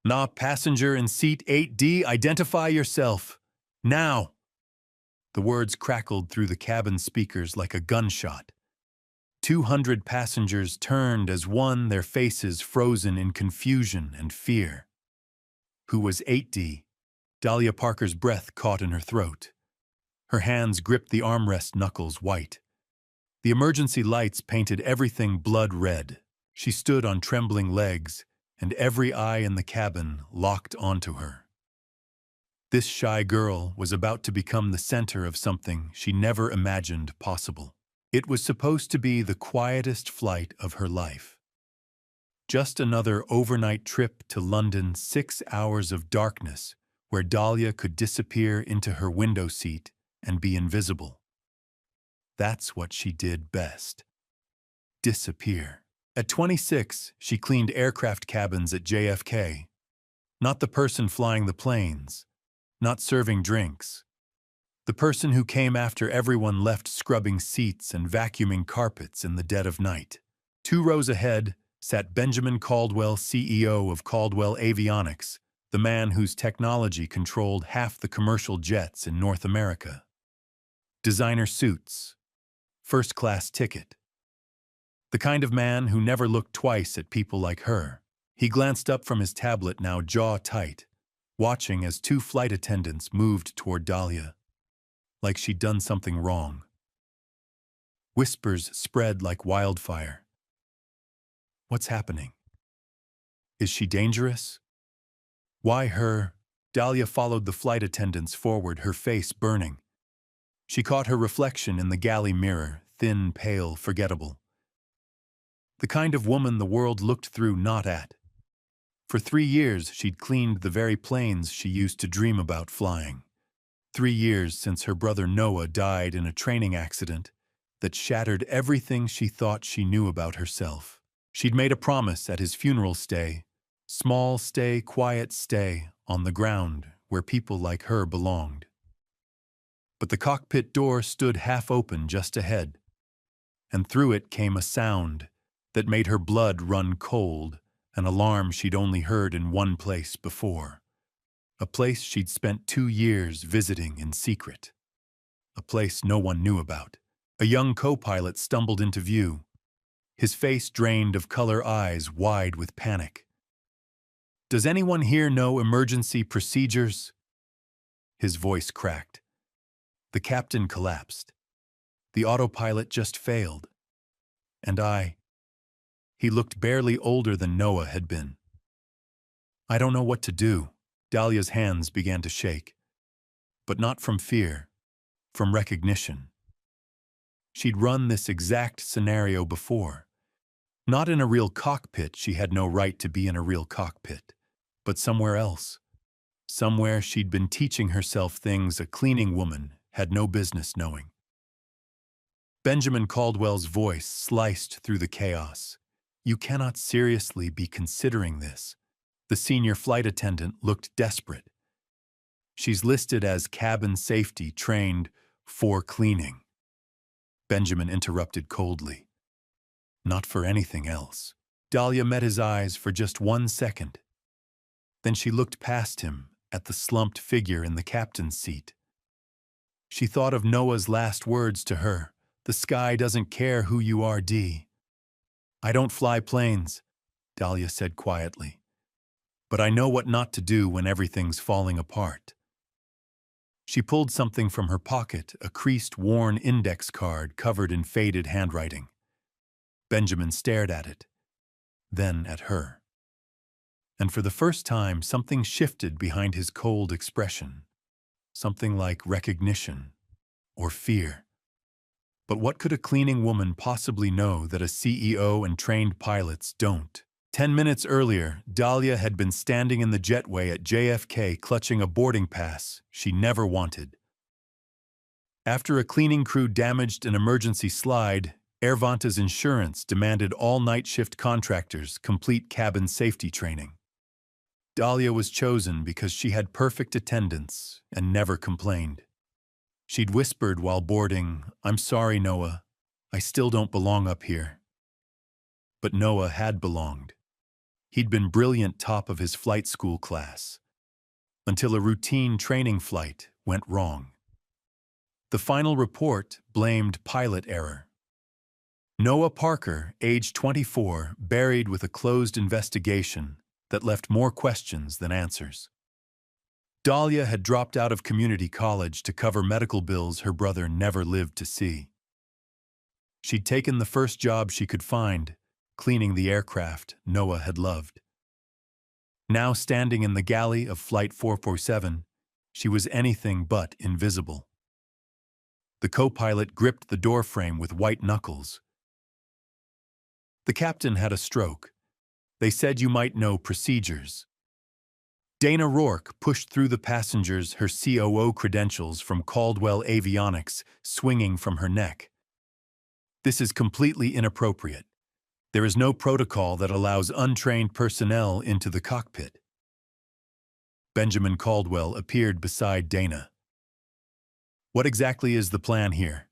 Nah, passenger in seat 8D, identify yourself. Now! The words crackled through the cabin speakers like a gunshot. 200 passengers turned as one, their faces frozen in confusion and fear. Who was 8D? Dahlia Parker's breath caught in her throat. Her hands gripped the armrest knuckles white. The emergency lights painted everything blood red. She stood on trembling legs, and every eye in the cabin locked onto her. This shy girl was about to become the center of something she never imagined possible. It was supposed to be the quietest flight of her life. Just another overnight trip to London, 6 hours of darkness, where Dahlia could disappear into her window seat and be invisible. That's what she did best. Disappear. At 26, she cleaned aircraft cabins at JFK. Not the person flying the planes, not serving drinks. The person who came after everyone left, scrubbing seats and vacuuming carpets in the dead of night. 2 rows ahead sat Benjamin Caldwell, CEO of Caldwell Avionics, the man whose technology controlled half the commercial jets in North America. Designer suits, first-class ticket. The kind of man who never looked twice at people like her. He glanced up from his tablet, now jaw tight, watching as 2 flight attendants moved toward Dahlia, like she'd done something wrong. Whispers spread like wildfire. What's happening? Is she dangerous? Why her? Dahlia followed the flight attendants forward, her face burning. She caught her reflection in the galley mirror, thin, pale, forgettable. The kind of woman the world looked through, not at. For 3 years, she'd cleaned the very planes she used to dream about flying. 3 years since her brother Noah died in a training accident that shattered everything she thought she knew about herself. She'd made a promise at his funeral: stay, small stay, quiet stay, on the ground where people like her belonged. But the cockpit door stood half open just ahead, and through it came a sound that made her blood run cold, an alarm she'd only heard in one place before. A place she'd spent 2 years visiting in secret. A place no one knew about. A young co-pilot stumbled into view, his face drained of color, eyes wide with panic. "Does anyone here know emergency procedures?" His voice cracked. The captain collapsed. The autopilot just failed. And he looked barely older than Noah had been. "I don't know what to do." Dahlia's hands began to shake. But not from fear, from recognition. She'd run this exact scenario before. Not in a real cockpit, she had no right to be in a real cockpit, but somewhere else. Somewhere she'd been teaching herself things a cleaning woman had no business knowing. Benjamin Caldwell's voice sliced through the chaos. "You cannot seriously be considering this." The senior flight attendant looked desperate. "She's listed as cabin safety trained for cleaning." Benjamin interrupted coldly. "Not for anything else." Dahlia met his eyes for just 1 second. Then she looked past him at the slumped figure in the captain's seat. She thought of Noah's last words to her: "The sky doesn't care who you are, D." "I don't fly planes," Dahlia said quietly. "But I know what not to do when everything's falling apart." She pulled something from her pocket, a creased, worn index card covered in faded handwriting. Benjamin stared at it, then at her. And for the first time, something shifted behind his cold expression. Something like recognition or fear. But what could a cleaning woman possibly know that a CEO and trained pilots don't? 10 minutes earlier, Dahlia had been standing in the jetway at JFK clutching a boarding pass she never wanted. After a cleaning crew damaged an emergency slide, Airvanta's insurance demanded all night shift contractors complete cabin safety training. Dahlia was chosen because she had perfect attendance and never complained. She'd whispered while boarding, "I'm sorry, Noah. I still don't belong up here." But Noah had belonged. He'd been brilliant top of his flight school class, until a routine training flight went wrong. The final report blamed pilot error. Noah Parker, age 24, buried with a closed investigation that left more questions than answers. Dahlia had dropped out of community college to cover medical bills her brother never lived to see. She'd taken the first job she could find, cleaning the aircraft Noah had loved. Now standing in the galley of Flight 447, she was anything but invisible. The co-pilot gripped the doorframe with white knuckles. The captain had a stroke. They said you might know procedures. Dana Rourke pushed through the passengers, her COO credentials from Caldwell Avionics swinging from her neck. This is completely inappropriate. There is no protocol that allows untrained personnel into the cockpit. Benjamin Caldwell appeared beside Dana. What exactly is the plan here?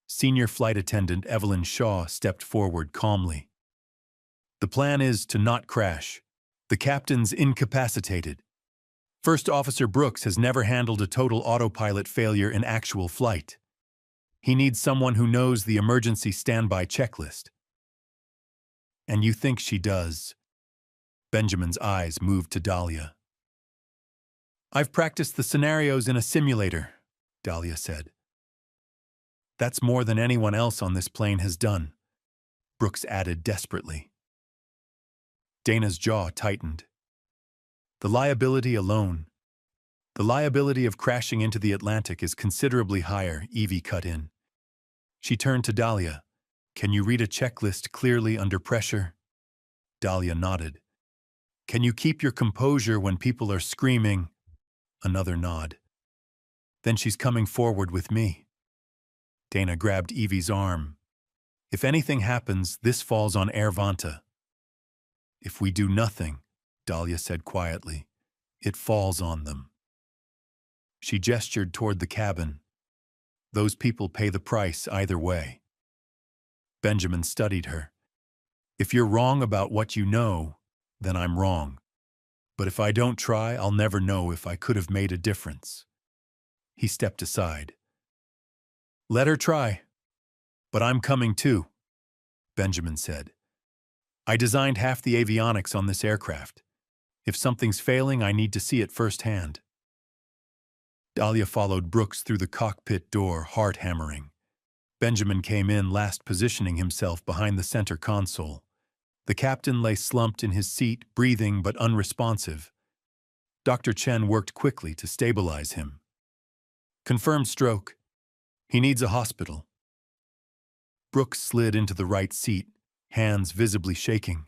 Senior Flight Attendant Evelyn Shaw stepped forward calmly. The plan is to not crash. The captain's incapacitated. First Officer Brooks has never handled a total autopilot failure in actual flight. He needs someone who knows the emergency standby checklist. And you think she does? Benjamin's eyes moved to Dahlia. I've practiced the scenarios in a simulator, Dahlia said. That's more than anyone else on this plane has done, Brooks added desperately. Dana's jaw tightened. The liability of crashing into the Atlantic is considerably higher, Evie cut in. She turned to Dahlia. Can you read a checklist clearly under pressure? Dahlia nodded. Can you keep your composure when people are screaming? Another nod. Then she's coming forward with me. Dana grabbed Evie's arm. If anything happens, this falls on Air Vanta. If we do nothing, Dahlia said quietly, it falls on them. She gestured toward the cabin. Those people pay the price either way. Benjamin studied her. If you're wrong about what you know, then I'm wrong. But if I don't try, I'll never know if I could have made a difference. He stepped aside. Let her try. But I'm coming too, Benjamin said. I designed half the avionics on this aircraft. If something's failing, I need to see it firsthand. Dahlia followed Brooks through the cockpit door, heart hammering. Benjamin came in last, positioning himself behind the center console. The captain lay slumped in his seat, breathing but unresponsive. Dr. Chen worked quickly to stabilize him. Confirmed stroke. He needs a hospital. Brooks slid into the right seat, hands visibly shaking.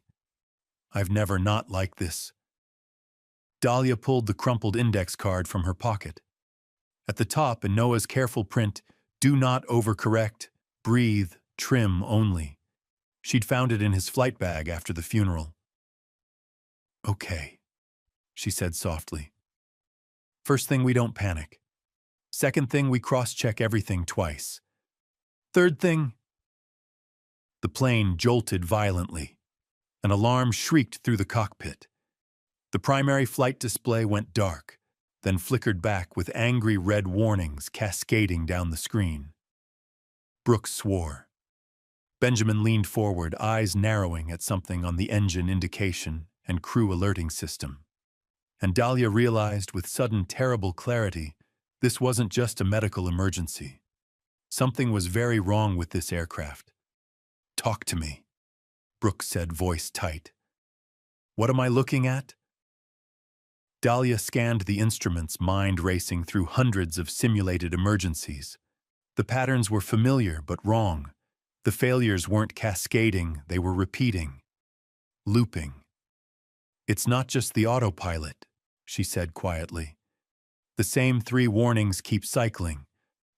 I've never not liked this. Dahlia pulled the crumpled index card from her pocket. At the top, in Noah's careful print, do not overcorrect, breathe, trim only. She'd found it in his flight bag after the funeral. Okay, she said softly. First thing, we don't panic. Second thing, we cross-check everything twice. Third thing, the plane jolted violently. An alarm shrieked through the cockpit. The primary flight display went dark, then flickered back with angry red warnings cascading down the screen. Brooks swore. Benjamin leaned forward, eyes narrowing at something on the engine indication and crew alerting system. And Dahlia realized with sudden terrible clarity, this wasn't just a medical emergency. Something was very wrong with this aircraft. Talk to me, Brooks said, voice tight. What am I looking at? Dahlia scanned the instruments, mind racing through hundreds of simulated emergencies. The patterns were familiar but wrong. The failures weren't cascading, they were repeating. Looping. It's not just the autopilot, she said quietly. The same 3 warnings keep cycling.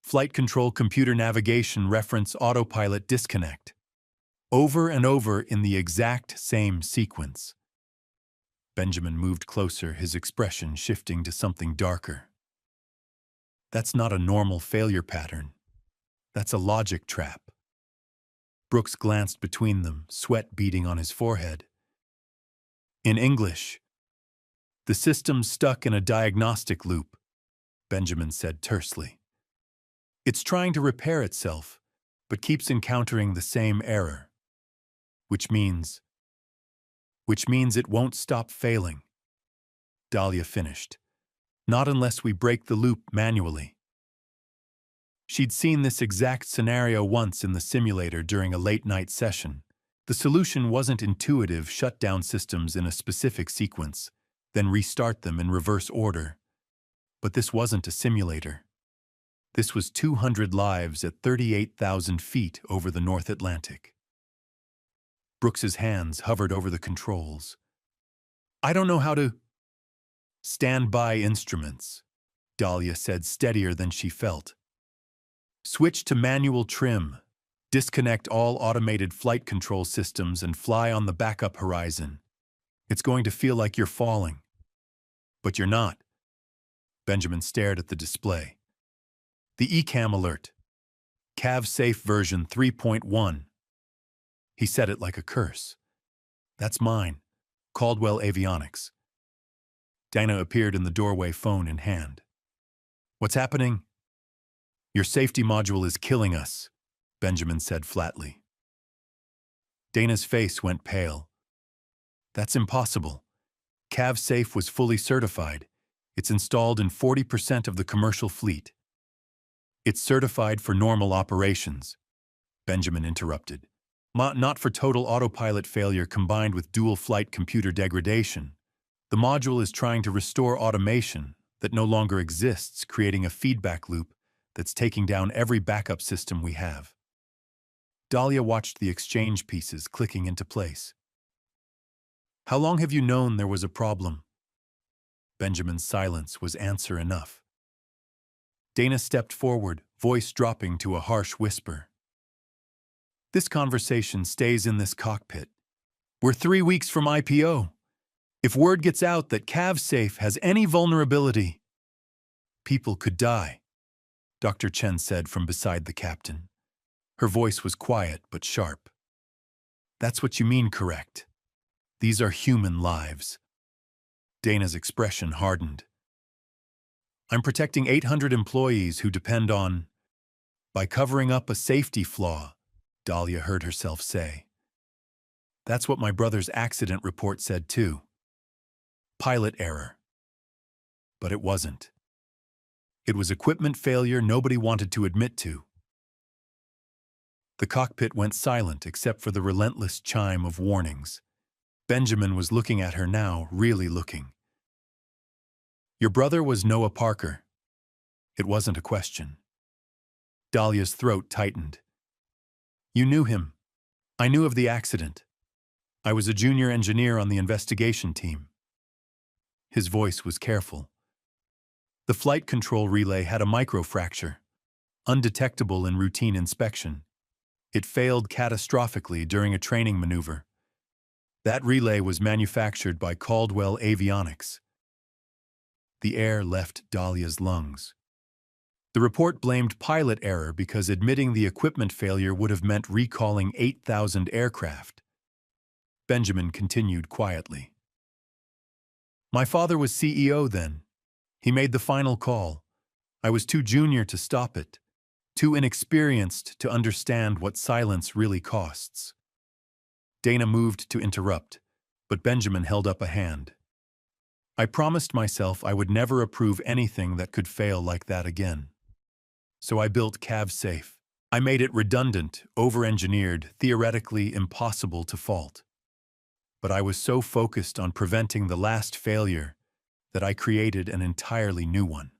Flight control, computer navigation, reference, autopilot, disconnect. Over and over in the exact same sequence. Benjamin moved closer, his expression shifting to something darker. That's not a normal failure pattern. That's a logic trap. Brooks glanced between them, sweat beading on his forehead. In English, the system's stuck in a diagnostic loop, Benjamin said tersely. It's trying to repair itself, but keeps encountering the same error. Which means it won't stop failing. Dahlia finished. Not unless we break the loop manually. She'd seen this exact scenario once in the simulator during a late-night session. The solution wasn't intuitive: shut down systems in a specific sequence, then restart them in reverse order. But this wasn't a simulator. This was 200 lives at 38,000 feet over the North Atlantic. Brooks's hands hovered over the controls. I don't know how to... Stand by instruments, Dahlia said, steadier than she felt. Switch to manual trim. Disconnect all automated flight control systems and fly on the backup horizon. It's going to feel like you're falling. But you're not. Benjamin stared at the display. The ECAM alert. Cav Safe version 3.1. He said it like a curse. That's mine. Caldwell Avionics. Dana appeared in the doorway, phone in hand. What's happening? Your safety module is killing us, Benjamin said flatly. Dana's face went pale. That's impossible. Cav Safe was fully certified. It's installed in 40% of the commercial fleet. It's certified for normal operations, Benjamin interrupted. Not for total autopilot failure combined with dual flight computer degradation. The module is trying to restore automation that no longer exists, creating a feedback loop that's taking down every backup system we have. Dahlia watched the exchange pieces clicking into place. How long have you known there was a problem? Benjamin's silence was answer enough. Dana stepped forward, voice dropping to a harsh whisper. This conversation stays in this cockpit. We're 3 weeks from IPO. If word gets out that Cav Safe has any vulnerability, people could die, Dr. Chen said from beside the captain. Her voice was quiet but sharp. That's what you mean, correct? These are human lives. Dana's expression hardened. I'm protecting 800 employees who depend on... By covering up a safety flaw, Dahlia heard herself say. That's what my brother's accident report said too. Pilot error. But it wasn't. It was equipment failure nobody wanted to admit to. The cockpit went silent except for the relentless chime of warnings. Benjamin was looking at her now, really looking. Your brother was Noah Parker. It wasn't a question. Dahlia's throat tightened. You knew him. I knew of the accident. I was a junior engineer on the investigation team. His voice was careful. The flight control relay had a microfracture, undetectable in routine inspection. It failed catastrophically during a training maneuver. That relay was manufactured by Caldwell Avionics. The air left Dahlia's lungs. The report blamed pilot error because admitting the equipment failure would have meant recalling 8,000 aircraft. Benjamin continued quietly. My father was CEO then. He made the final call. I was too junior to stop it, too inexperienced to understand what silence really costs. Dana moved to interrupt, but Benjamin held up a hand. I promised myself I would never approve anything that could fail like that again. So I built Cav Safe. I made it redundant, over-engineered, theoretically impossible to fault. But I was so focused on preventing the last failure that I created an entirely new one.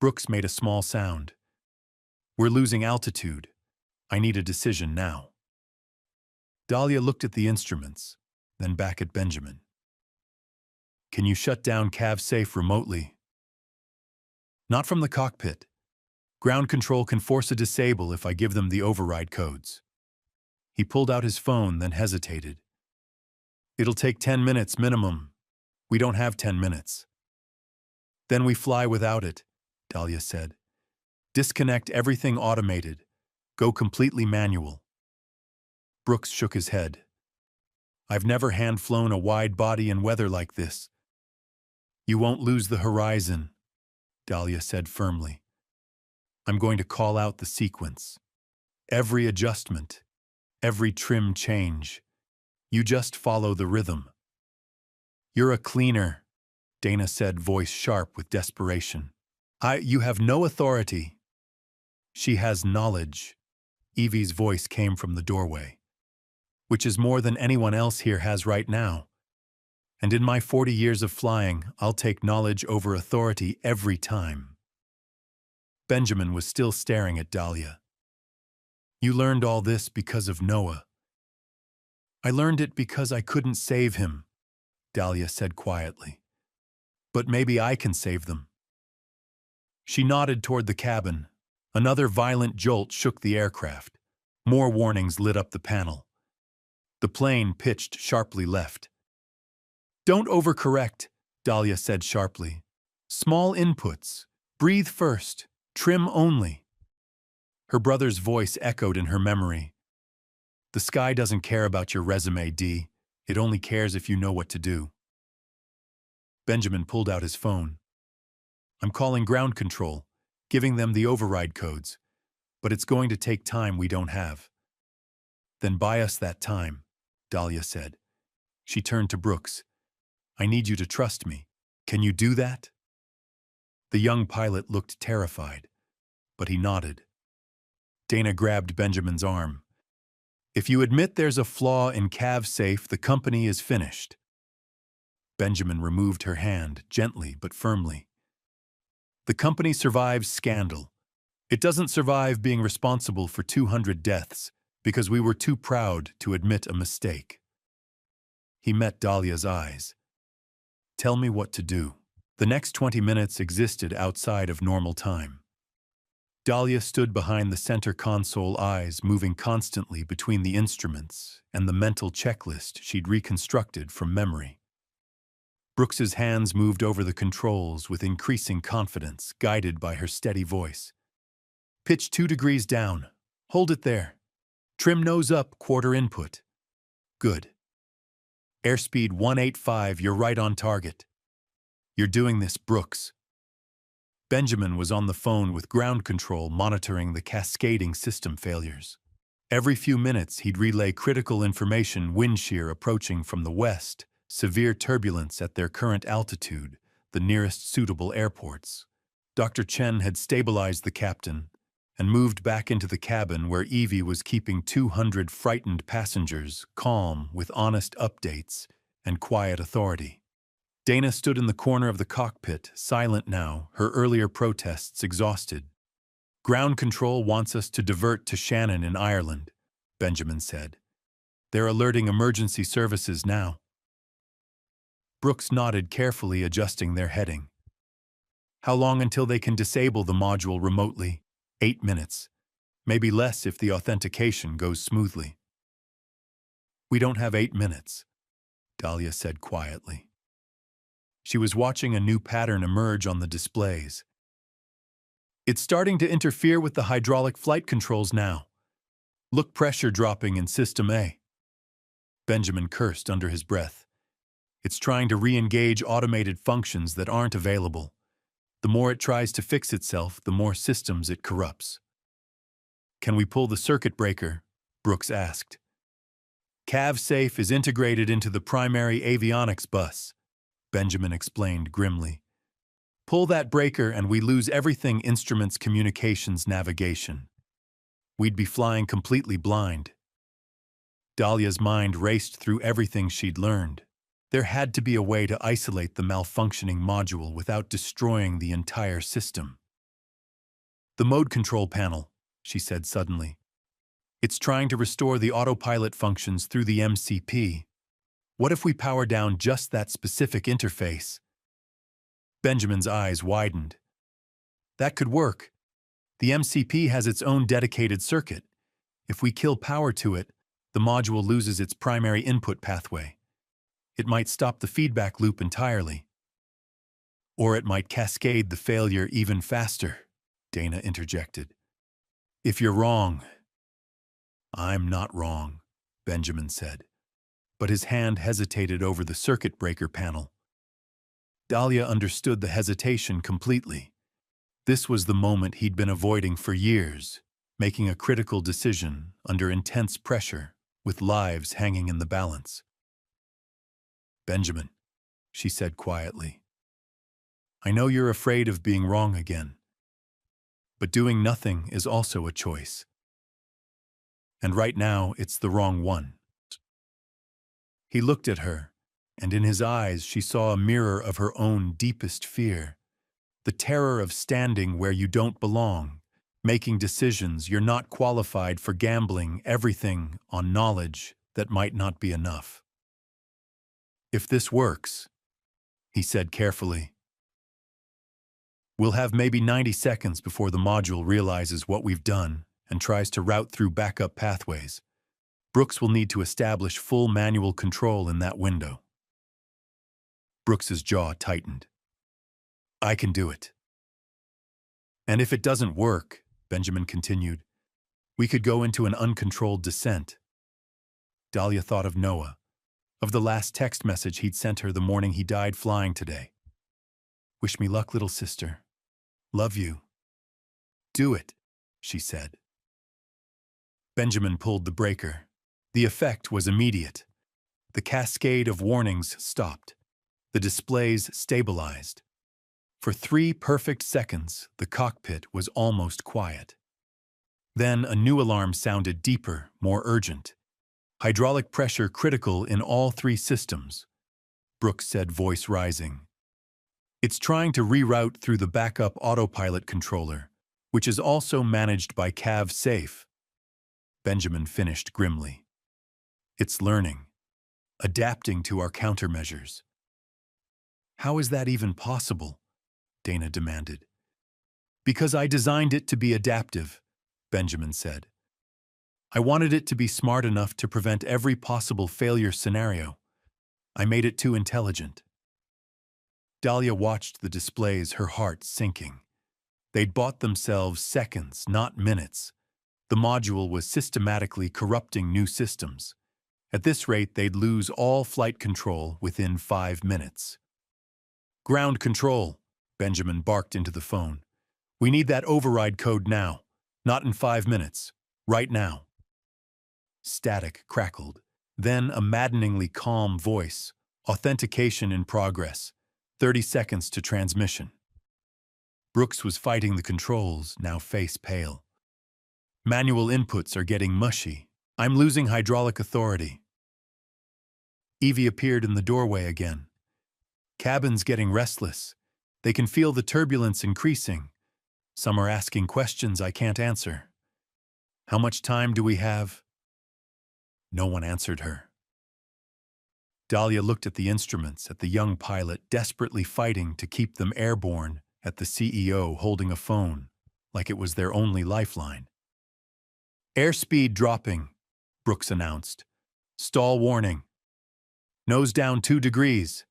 Brooks made a small sound. We're losing altitude. I need a decision now. Dahlia looked at the instruments, then back at Benjamin. Can you shut down Cav Safe remotely? Not from the cockpit. Ground control can force a disable if I give them the override codes. He pulled out his phone, then hesitated. It'll take 10 minutes minimum. We don't have 10 minutes. Then we fly without it, Dahlia said. Disconnect everything automated. Go completely manual. Brooks shook his head. I've never hand-flown a wide body in weather like this. You won't lose the horizon, Dahlia said firmly. I'm going to call out the sequence. Every adjustment, every trim change. You just follow the rhythm. You're a cleaner, Dana said, voice sharp with desperation. You have no authority. She has knowledge. Evie's voice came from the doorway. Which is more than anyone else here has right now. And in my 40 years of flying, I'll take knowledge over authority every time. Benjamin was still staring at Dahlia. You learned all this because of Noah. I learned it because I couldn't save him, Dahlia said quietly. But maybe I can save them. She nodded toward the cabin. Another violent jolt shook the aircraft. More warnings lit up the panel. The plane pitched sharply left. Don't overcorrect, Dahlia said sharply. Small inputs. Breathe first. Trim only. Her brother's voice echoed in her memory. The sky doesn't care about your resume, Dee. It only cares if you know what to do. Benjamin pulled out his phone. I'm calling ground control, giving them the override codes, but it's going to take time we don't have. Then buy us that time, Dahlia said. She turned to Brooks. I need you to trust me. Can you do that? The young pilot looked terrified, but he nodded. Dana grabbed Benjamin's arm. If you admit there's a flaw in CavSafe, the company is finished. Benjamin removed her hand, gently but firmly. The company survives scandal. It doesn't survive being responsible for 200 deaths because we were too proud to admit a mistake. He met Dahlia's eyes. Tell me what to do. The next 20 minutes existed outside of normal time. Dahlia stood behind the center console, eyes moving constantly between the instruments and the mental checklist she'd reconstructed from memory. Brooks's hands moved over the controls with increasing confidence, guided by her steady voice. Pitch 2 degrees down. Hold it there. Trim nose up, quarter input. Good. Airspeed 185, you're right on target. You're doing this, Brooks. Benjamin was on the phone with ground control, monitoring the cascading system failures. Every few minutes, he'd relay critical information: wind shear approaching from the west, severe turbulence at their current altitude, the nearest suitable airports. Dr. Chen had stabilized the captain and moved back into the cabin where Evie was keeping 200 frightened passengers calm with honest updates and quiet authority. Dana stood in the corner of the cockpit, silent now, her earlier protests exhausted. Ground control wants us to divert to Shannon in Ireland, Benjamin said. They're alerting emergency services now. Brooks nodded, carefully adjusting their heading. How long until they can disable the module remotely? 8 minutes. Maybe less if the authentication goes smoothly. We don't have 8 minutes, Dahlia said quietly. She was watching a new pattern emerge on the displays. It's starting to interfere with the hydraulic flight controls now. Look, pressure dropping in System A. Benjamin cursed under his breath. It's trying to re-engage automated functions that aren't available. The more it tries to fix itself, the more systems it corrupts. Can we pull the circuit breaker? Brooks asked. CavSafe is integrated into the primary avionics bus, Benjamin explained grimly. Pull that breaker and we lose everything: instruments, communications, navigation. We'd be flying completely blind. Dahlia's mind raced through everything she'd learned. There had to be a way to isolate the malfunctioning module without destroying the entire system. The mode control panel, she said suddenly. It's trying to restore the autopilot functions through the MCP. What if we power down just that specific interface? Benjamin's eyes widened. That could work. The MCP has its own dedicated circuit. If we kill power to it, the module loses its primary input pathway. It might stop the feedback loop entirely. Or it might cascade the failure even faster, Dana interjected. If you're wrong. I'm not wrong, Benjamin said. but his hand hesitated over the circuit breaker panel. Dahlia understood the hesitation completely. This was the moment he'd been avoiding for years, making a critical decision under intense pressure, with lives hanging in the balance. "Benjamin," she said quietly, "I know you're afraid of being wrong again. But doing nothing is also a choice. And right now, it's the wrong one." He looked at her, and in his eyes she saw a mirror of her own deepest fear. The terror of standing where you don't belong, making decisions you're not qualified for, gambling everything on knowledge that might not be enough. "If this works," he said carefully, "we'll have maybe 90 seconds before the module realizes what we've done and tries to route through backup pathways. Brooks will need to establish full manual control in that window." Brooks's jaw tightened. "I can do it." "And if it doesn't work," Benjamin continued, "we could go into an uncontrolled descent." Dahlia thought of Noah, of the last text message he'd sent her the morning he died flying today. "Wish me luck, little sister. Love you." "Do it," she said. Benjamin pulled the breaker. The effect was immediate. The cascade of warnings stopped. The displays stabilized. For 3 perfect seconds, the cockpit was almost quiet. Then a new alarm sounded, deeper, more urgent. "Hydraulic pressure critical in all 3 systems," Brooks said, voice rising. "It's trying to reroute through the backup autopilot controller, which is also managed by Cav Safe." Benjamin finished grimly. "It's learning, adapting to our countermeasures." "How is that even possible?" Dana demanded. "Because I designed it to be adaptive," Benjamin said. "I wanted it to be smart enough to prevent every possible failure scenario. I made it too intelligent." Dahlia watched the displays, her heart sinking. They'd bought themselves seconds, not minutes. The module was systematically corrupting new systems. At this rate, they'd lose all flight control within 5 minutes. "Ground control," Benjamin barked into the phone. "We need that override code now. Not in 5 minutes. Right now." Static crackled. Then a maddeningly calm voice. "Authentication in progress. 30 seconds to transmission." Brooks was fighting the controls, now face pale. "Manual inputs are getting mushy. I'm losing hydraulic authority." Evie appeared in the doorway again. "Cabin's getting restless. They can feel the turbulence increasing. Some are asking questions I can't answer. How much time do we have?" No one answered her. Dahlia looked at the instruments, at the young pilot desperately fighting to keep them airborne, at the CEO holding a phone, like it was their only lifeline. "Airspeed dropping," Brooks announced. "Stall warning. Nose down 2 degrees.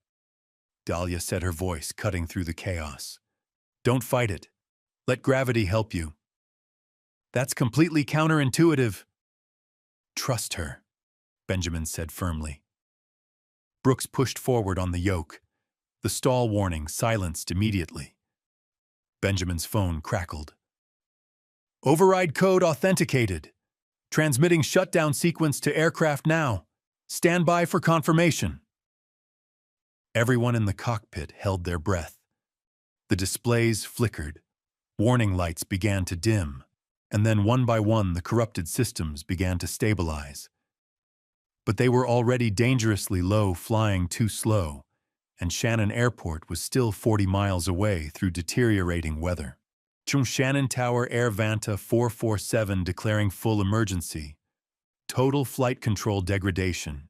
Dahlia said, her voice cutting through the chaos. "Don't fight it. Let gravity help you." "That's completely counterintuitive." "Trust her," Benjamin said firmly. Brooks pushed forward on the yoke. The stall warning silenced immediately. Benjamin's phone crackled. "Override code authenticated. Transmitting shutdown sequence to aircraft now. Stand by for confirmation." Everyone in the cockpit held their breath. The displays flickered. Warning lights began to dim, and then one by one the corrupted systems began to stabilize. But they were already dangerously low, flying too slow, and Shannon Airport was still 40 miles away through deteriorating weather. Shannon Tower Air Vanta 447 declaring full emergency. Total flight control degradation.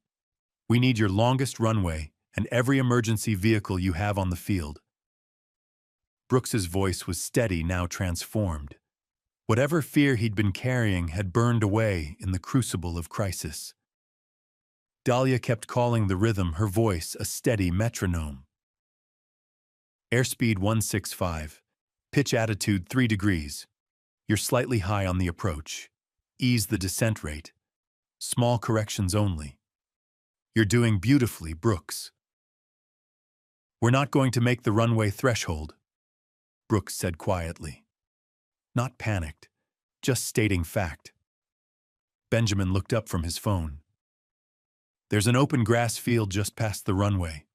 We need your longest runway and every emergency vehicle you have on the field. Brooks's voice was steady, now transformed. Whatever fear he'd been carrying had burned away in the crucible of crisis. Dahlia kept calling the rhythm, her voice a steady metronome. "Airspeed 165. Pitch attitude 3 degrees. You're slightly high on the approach. Ease the descent rate. Small corrections only. You're doing beautifully, Brooks. We're not going to make the runway threshold, Brooks said quietly. Not panicked, just stating fact. Benjamin looked up from his phone. There's an open grass field just past the runway.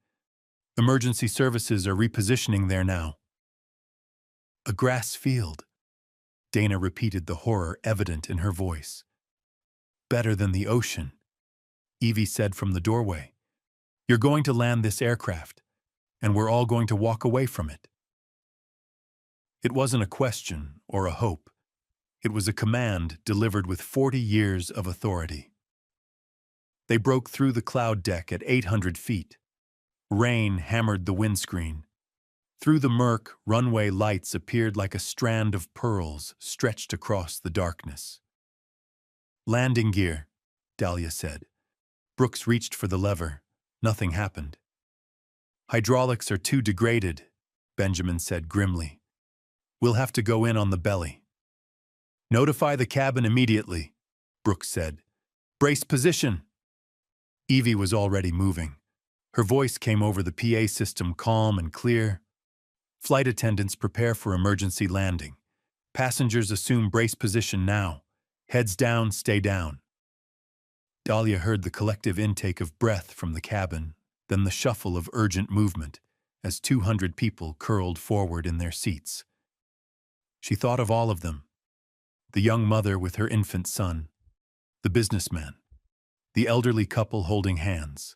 Emergency services are repositioning there now. A grass field. Dana repeated, the horror evident in her voice. Better than the ocean, Evie said from the doorway. You're going to land this aircraft, and we're all going to walk away from it. It wasn't a question or a hope. It was a command delivered with 40 years of authority. They broke through the cloud deck at 800 feet. Rain hammered the windscreen. Through the murk, runway lights appeared like a strand of pearls stretched across the darkness. Landing gear, Dahlia said. Brooks reached for the lever. Nothing happened. Hydraulics are too degraded, Benjamin said grimly. We'll have to go in on the belly. Notify the cabin immediately, Brooks said. Brace position. Evie was already moving. Her voice came over the PA system calm and clear. Flight attendants prepare for emergency landing. Passengers assume brace position now. Heads down, stay down. Dahlia heard the collective intake of breath from the cabin, then the shuffle of urgent movement as 200 people curled forward in their seats. She thought of all of them. The young mother with her infant son, the businessman, the elderly couple holding hands,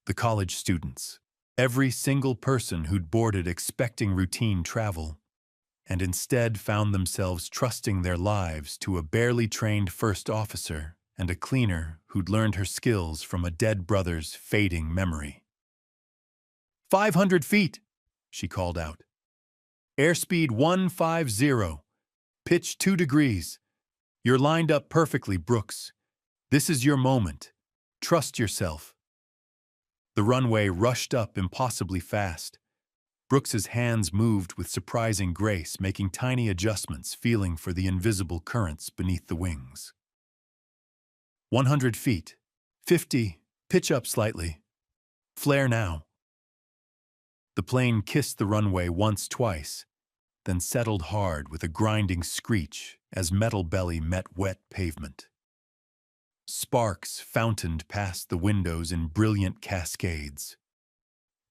the college students, every single person who'd boarded expecting routine travel, and instead found themselves trusting their lives to a barely trained first officer and a cleaner who'd learned her skills from a dead brother's fading memory. 500 feet, she called out. Airspeed 150. Pitch 2 degrees. You're lined up perfectly, Brooks. This is your moment. Trust yourself. The runway rushed up impossibly fast. Brooks's hands moved with surprising grace, making tiny adjustments, feeling for the invisible currents beneath the wings. 100 feet. 50. Pitch up slightly. Flare now. The plane kissed the runway once, twice, then settled hard with a grinding screech as metal belly met wet pavement. Sparks fountained past the windows in brilliant cascades.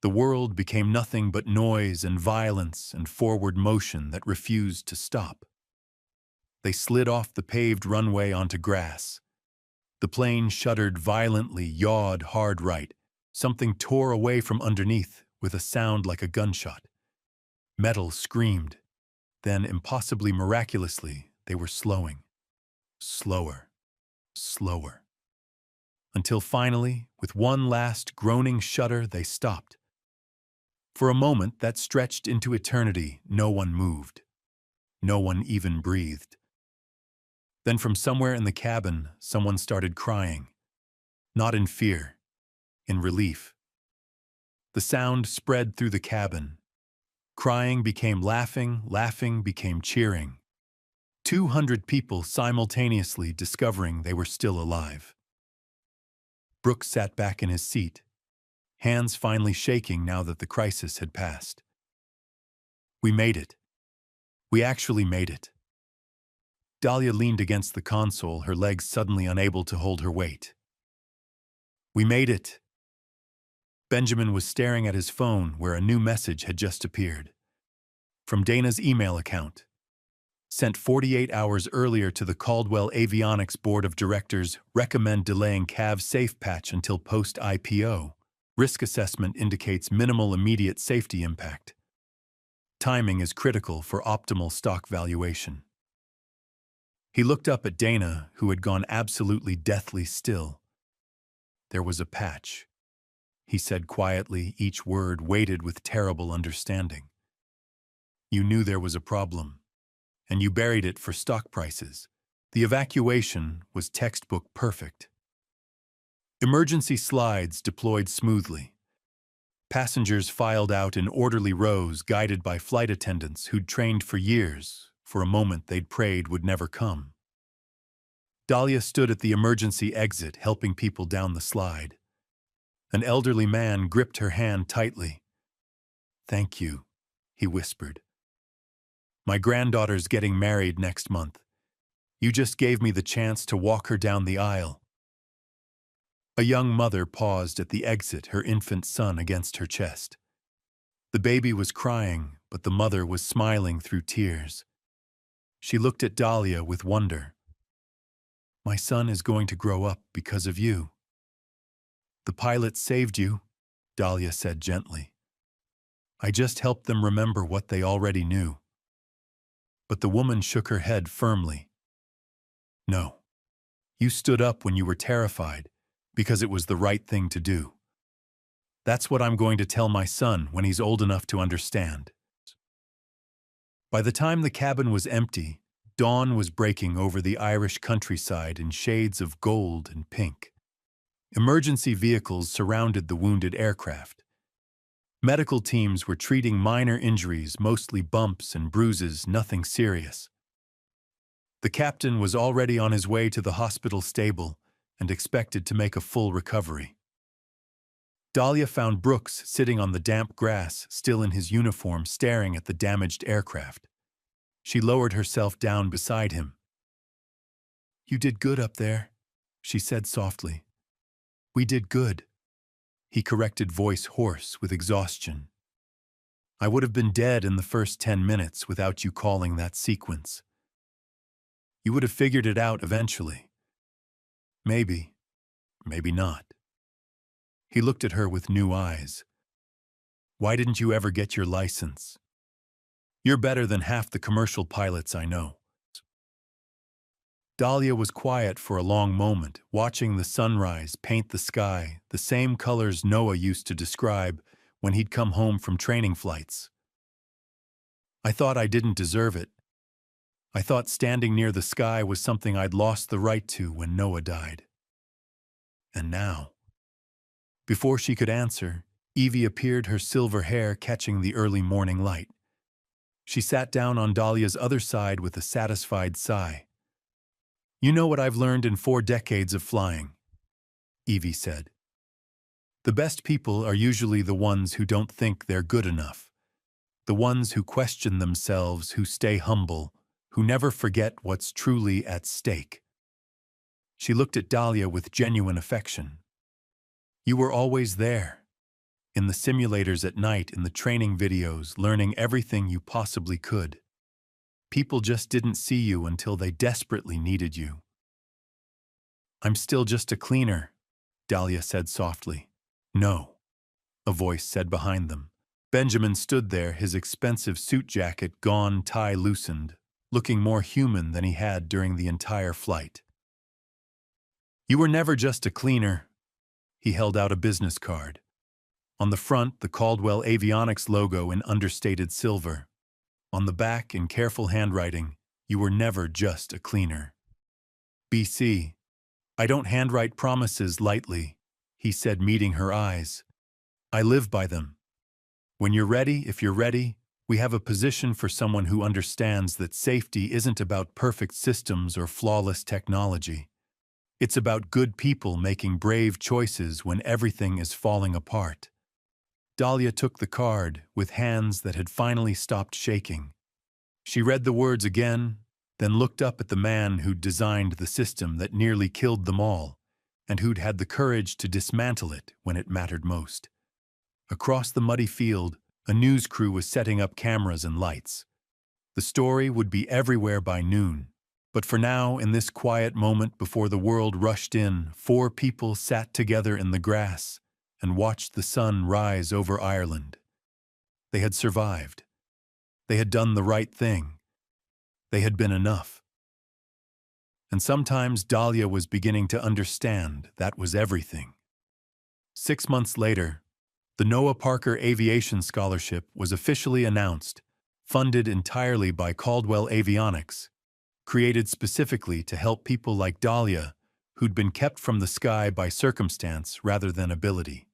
The world became nothing but noise and violence and forward motion that refused to stop. They slid off the paved runway onto grass. The plane shuddered violently, yawed hard right. Something tore away from underneath with a sound like a gunshot. Metal screamed. Then, impossibly miraculously, they were slowing. Slower, slower. Until finally, with one last groaning shudder, they stopped. For a moment that stretched into eternity, no one moved. No one even breathed. Then from somewhere in the cabin, someone started crying. Not in fear, in relief. The sound spread through the cabin. Crying became laughing, laughing became cheering. 200 people simultaneously discovering they were still alive. Brooks sat back in his seat, hands finally shaking now that the crisis had passed. We made it. We actually made it. Dahlia leaned against the console, her legs suddenly unable to hold her weight. We made it. Benjamin was staring at his phone where a new message had just appeared. From Dana's email account. Sent 48 hours earlier to the Caldwell Avionics Board of Directors, recommend delaying CAV safe patch until post-IPO. Risk assessment indicates minimal immediate safety impact. Timing is critical for optimal stock valuation. He looked up at Dana, who had gone absolutely deathly still. There was a patch, he said quietly, each word weighted with terrible understanding. You knew there was a problem, and you buried it for stock prices. The evacuation was textbook perfect. Emergency slides deployed smoothly. Passengers filed out in orderly rows guided by flight attendants who'd trained for years for a moment they'd prayed would never come. Dahlia stood at the emergency exit helping people down the slide. An elderly man gripped her hand tightly. "Thank you," he whispered. "My granddaughter's getting married next month. You just gave me the chance to walk her down the aisle." A young mother paused at the exit, her infant son against her chest. The baby was crying, but the mother was smiling through tears. She looked at Dahlia with wonder. "My son is going to grow up because of you." "The pilot saved you," Dahlia said gently. "I just helped them remember what they already knew." But the woman shook her head firmly. "No. You stood up when you were terrified, because it was the right thing to do. That's what I'm going to tell my son when he's old enough to understand." By the time the cabin was empty, dawn was breaking over the Irish countryside in shades of gold and pink. Emergency vehicles surrounded the wounded aircraft. Medical teams were treating minor injuries, mostly bumps and bruises, nothing serious. The captain was already on his way to the hospital stable and expected to make a full recovery. Dahlia found Brooks sitting on the damp grass, still in his uniform, staring at the damaged aircraft. She lowered herself down beside him. "You did good up there," she said softly. "We did good." He corrected, voice hoarse with exhaustion. "I would have been dead in the first 10 minutes without you calling that sequence. You would have figured it out eventually. Maybe, maybe not." He looked at her with new eyes. "Why didn't you ever get your license? You're better than half the commercial pilots I know." Dahlia was quiet for a long moment, watching the sunrise paint the sky, the same colors Noah used to describe when he'd come home from training flights. "I thought I didn't deserve it. I thought standing near the sky was something I'd lost the right to when Noah died. And now—" Before she could answer, Evie appeared, her silver hair catching the early morning light. She sat down on Dahlia's other side with a satisfied sigh. "You know what I've learned in 4 decades of flying," Evie said. "The best people are usually the ones who don't think they're good enough. The ones who question themselves, who stay humble, who never forget what's truly at stake." She looked at Dahlia with genuine affection. "You were always there. In the simulators at night, in the training videos, learning everything you possibly could. People just didn't see you until they desperately needed you." "I'm still just a cleaner," Dahlia said softly. "No," a voice said behind them. Benjamin stood there, his expensive suit jacket gone, tie loosened, looking more human than he had during the entire flight. "You were never just a cleaner." He held out a business card. On the front, the Caldwell Avionics logo in understated silver. On the back, in careful handwriting, "You were never just a cleaner." "BC, I don't handwrite promises lightly," he said, meeting her eyes. "I live by them. When you're ready, if you're ready, we have a position for someone who understands that safety isn't about perfect systems or flawless technology. It's about good people making brave choices when everything is falling apart." Dahlia took the card with hands that had finally stopped shaking. She read the words again, then looked up at the man who'd designed the system that nearly killed them all, and who'd had the courage to dismantle it when it mattered most. Across the muddy field, a news crew was setting up cameras and lights. The story would be everywhere by noon. But for now, in this quiet moment before the world rushed in, 4 people sat together in the grass and watched the sun rise over Ireland. They had survived. They had done the right thing. They had been enough. And sometimes Dahlia was beginning to understand that was everything. 6 months later, the Noah Parker Aviation Scholarship was officially announced, funded entirely by Caldwell Avionics, created specifically to help people like Dahlia, who'd been kept from the sky by circumstance rather than ability.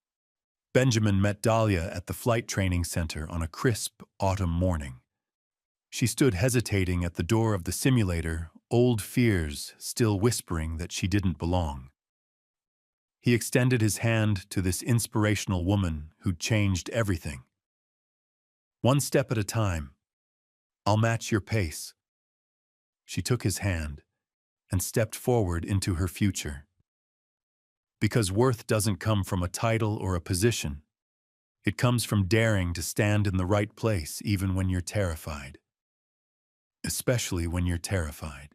Benjamin met Dahlia at the flight training center on a crisp autumn morning. She stood hesitating at the door of the simulator, old fears still whispering that she didn't belong. He extended his hand to this inspirational woman who'd changed everything. One step at a time. I'll match your pace. She took his hand and stepped forward into her future. Because worth doesn't come from a title or a position. It comes from daring to stand in the right place even when you're terrified. Especially when you're terrified.